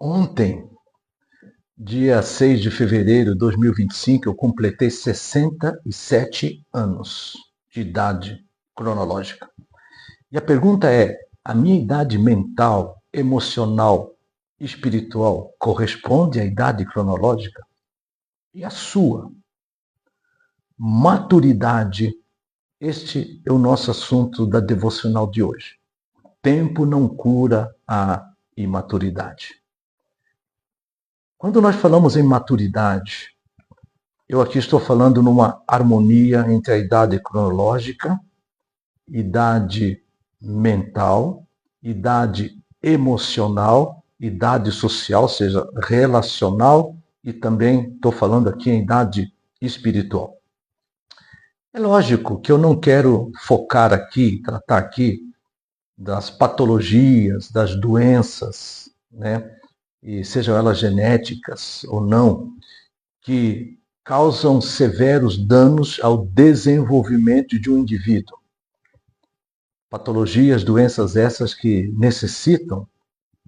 Ontem, dia 6 de fevereiro de 2025, eu completei 67 anos de idade cronológica. E a pergunta é: a minha idade mental, emocional, espiritual corresponde à idade cronológica? E a sua? Maturidade. Este é o nosso assunto da devocional de hoje. Tempo não cura a imaturidade. Quando nós falamos em maturidade, eu aqui estou falando numa harmonia entre a idade cronológica, idade mental, idade emocional, idade social, ou seja, relacional, e também estou falando aqui em idade espiritual. É lógico que eu não quero focar aqui, tratar aqui das patologias, das doenças, né? E sejam elas genéticas ou não, que causam severos danos ao desenvolvimento de um indivíduo. Patologias, doenças essas que necessitam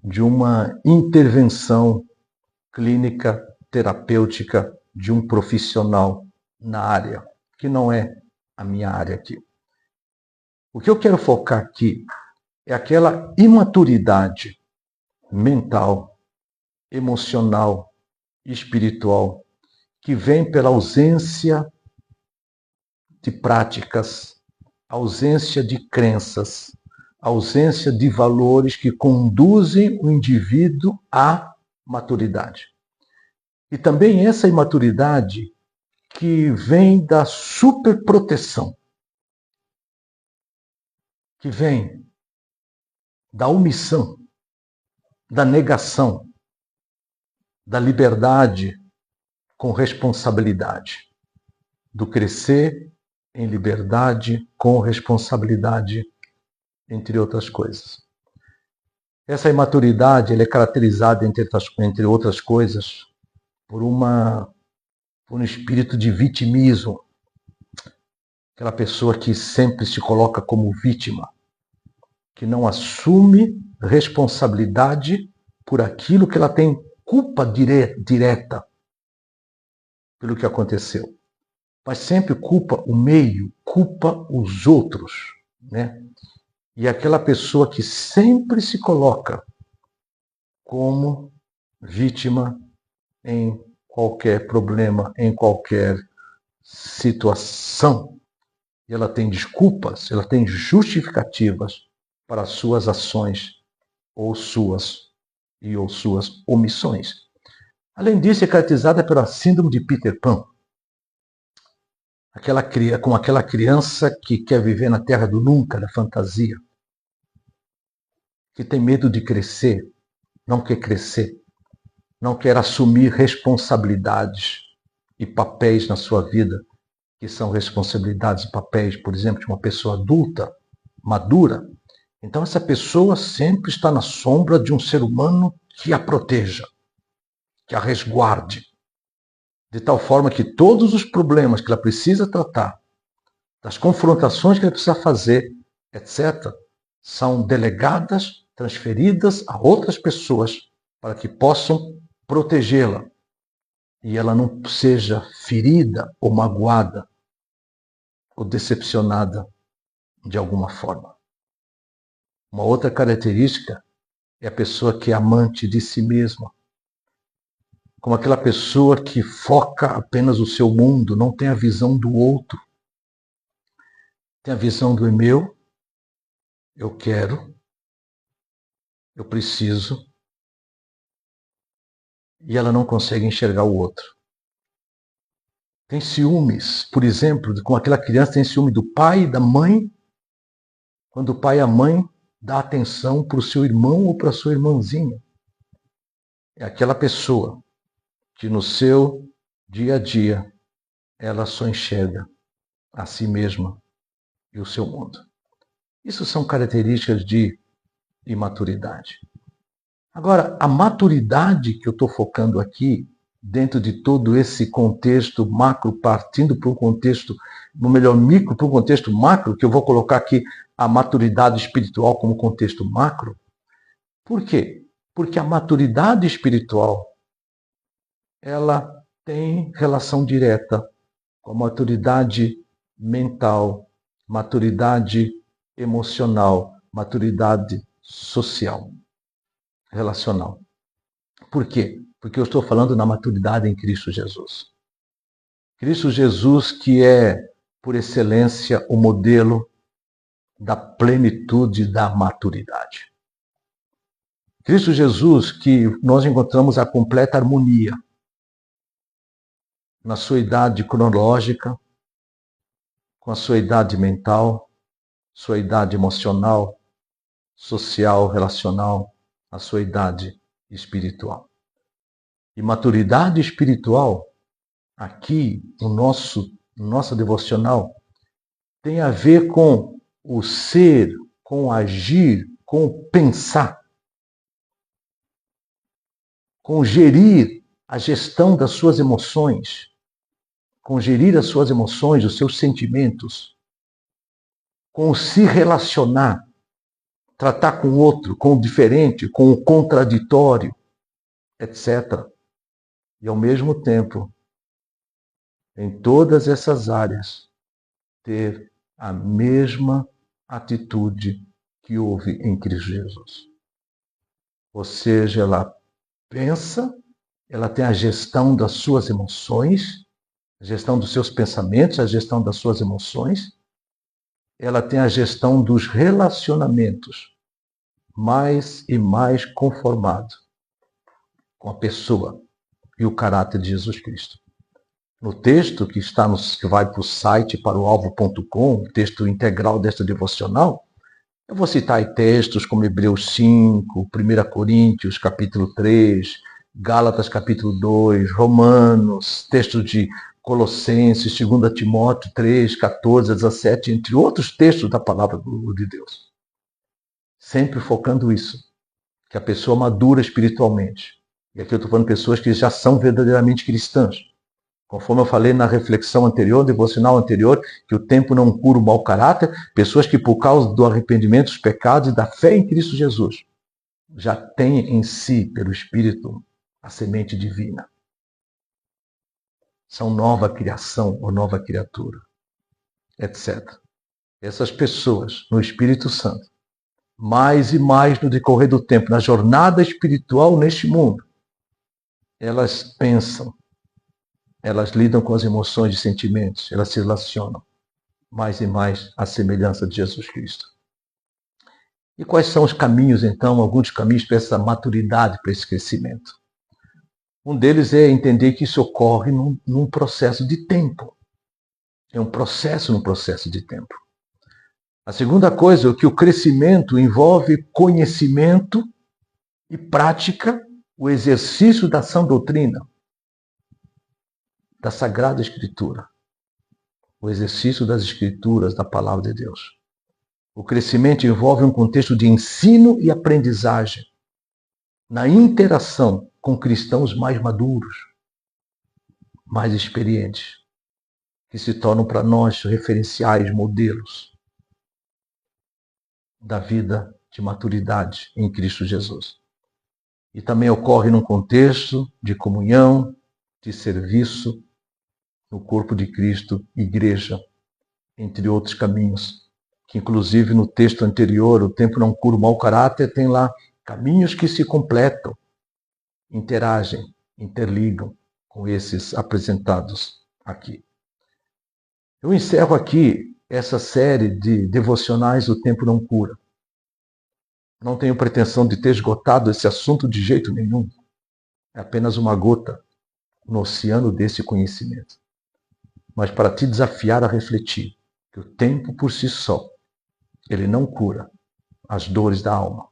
de uma intervenção clínica, terapêutica de um profissional na área, que não é a minha área aqui. O que eu quero focar aqui é aquela imaturidade mental, emocional, espiritual, que vem pela ausência de práticas, ausência de crenças, ausência de valores que conduzem o indivíduo à maturidade. E também essa imaturidade que vem da superproteção, que vem da omissão, da negação, da liberdade com responsabilidade, do crescer em liberdade com responsabilidade, entre outras coisas. Essa imaturidade ela é caracterizada, entre outras coisas, por um espírito de vitimismo. Aquela pessoa que sempre se coloca como vítima, que não assume responsabilidade por aquilo que ela tem culpa direta pelo que aconteceu. Mas sempre culpa o meio, culpa os outros, né? E aquela pessoa que sempre se coloca como vítima em qualquer problema, em qualquer situação. E ela tem desculpas, ela tem justificativas para as suas ações ou suas omissões. Além disso, é caracterizada pela síndrome de Peter Pan. Com aquela criança que quer viver na terra do nunca, da fantasia, que tem medo de crescer, não quer crescer, não quer assumir responsabilidades e papéis na sua vida, que são responsabilidades e papéis, por exemplo, de uma pessoa adulta, madura. Então essa pessoa sempre está na sombra de um ser humano que a proteja, que a resguarde, de tal forma que todos os problemas que ela precisa tratar, das confrontações que ela precisa fazer, etc., são delegadas, transferidas a outras pessoas para que possam protegê-la e ela não seja ferida ou magoada ou decepcionada de alguma forma. Uma outra característica é a pessoa que é amante de si mesma, como aquela pessoa que foca apenas o seu mundo, não tem a visão do outro. Tem a visão do meu, eu quero, eu preciso, e ela não consegue enxergar o outro. Tem ciúmes, por exemplo, como aquela criança tem ciúme do pai e da mãe, quando o pai e a mãe dão atenção para o seu irmão ou para a sua irmãzinha. É aquela pessoa que no seu dia a dia ela só enxerga a si mesma e o seu mundo. Isso são características de imaturidade. Agora, a maturidade que eu estou focando aqui, dentro de todo esse contexto macro, partindo para um contexto, no melhor micro, para um contexto macro, que eu vou colocar aqui a maturidade espiritual como contexto macro. Por quê? Porque a maturidade espiritual, ela tem relação direta com a maturidade mental, maturidade emocional, maturidade social, relacional. Por quê? Porque eu estou falando na maturidade em Cristo Jesus. Cristo Jesus, que é, por excelência, o modelo da plenitude da maturidade. Cristo Jesus, que nós encontramos a completa harmonia na sua idade cronológica, com a sua idade mental, sua idade emocional, social, relacional, a sua idade espiritual. E maturidade espiritual, aqui no nossa devocional, tem a ver com o ser, com o agir, com o pensar, com gerir a gestão das suas emoções, com gerir as suas emoções, os seus sentimentos, com se relacionar, tratar com o outro, com o diferente, com o contraditório, etc. E ao mesmo tempo, em todas essas áreas, ter a mesma atitude que houve em Cristo Jesus. Ou seja, ela pensa, ela tem a gestão das suas emoções, a gestão dos seus pensamentos, a gestão das suas emoções, ela tem a gestão dos relacionamentos, mais e mais conformado com a pessoa e o caráter de Jesus Cristo. No texto que vai para o site, para o alvo.com, o texto integral desta devocional, eu vou citar aí textos como Hebreus 5, 1 Coríntios, capítulo 3, Gálatas, capítulo 2, Romanos, texto de Colossenses, 2 Timóteo 3, 14 a 17, entre outros textos da palavra de Deus. Sempre focando isso, que a pessoa madura espiritualmente. E aqui eu estou falando de pessoas que já são verdadeiramente cristãs. Conforme eu falei na reflexão anterior, devocional anterior, que o tempo não cura o mau caráter, pessoas que por causa do arrependimento dos pecados e da fé em Cristo Jesus, já têm em si, pelo Espírito, a semente divina. São nova criação ou nova criatura, etc. Essas pessoas, no Espírito Santo, mais e mais no decorrer do tempo, na jornada espiritual neste mundo, elas pensam, elas lidam com as emoções e sentimentos, elas se relacionam mais e mais à semelhança de Jesus Cristo. E quais são os caminhos, então, alguns caminhos para essa maturidade, para esse crescimento? Um deles é entender que isso ocorre num processo de tempo. É um processo num processo de tempo. A segunda coisa é que o crescimento envolve conhecimento e prática, o exercício da sã doutrina, da Sagrada Escritura, o exercício das Escrituras, da Palavra de Deus. O crescimento envolve um contexto de ensino e aprendizagem, na interação com cristãos mais maduros, mais experientes, que se tornam para nós referenciais, modelos da vida de maturidade em Cristo Jesus. E também ocorre num contexto de comunhão, de serviço no corpo de Cristo, igreja, entre outros caminhos, que inclusive no texto anterior, o tempo não cura o mau caráter, tem lá caminhos que se completam, interagem, interligam com esses apresentados aqui. Eu encerro aqui essa série de devocionais O Tempo Não Cura. Não tenho pretensão de ter esgotado esse assunto de jeito nenhum. É apenas uma gota no oceano desse conhecimento. Mas para te desafiar a refletir que o tempo por si só, ele não cura as dores da alma.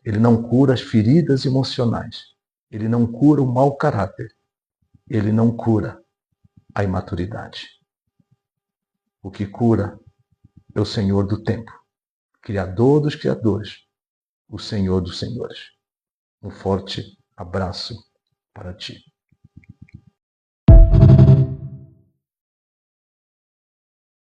Ele não cura as feridas emocionais. Ele não cura o mau caráter. Ele não cura a imaturidade. O que cura é o Senhor do tempo, Criador dos criadores, o Senhor dos senhores. Um forte abraço para ti.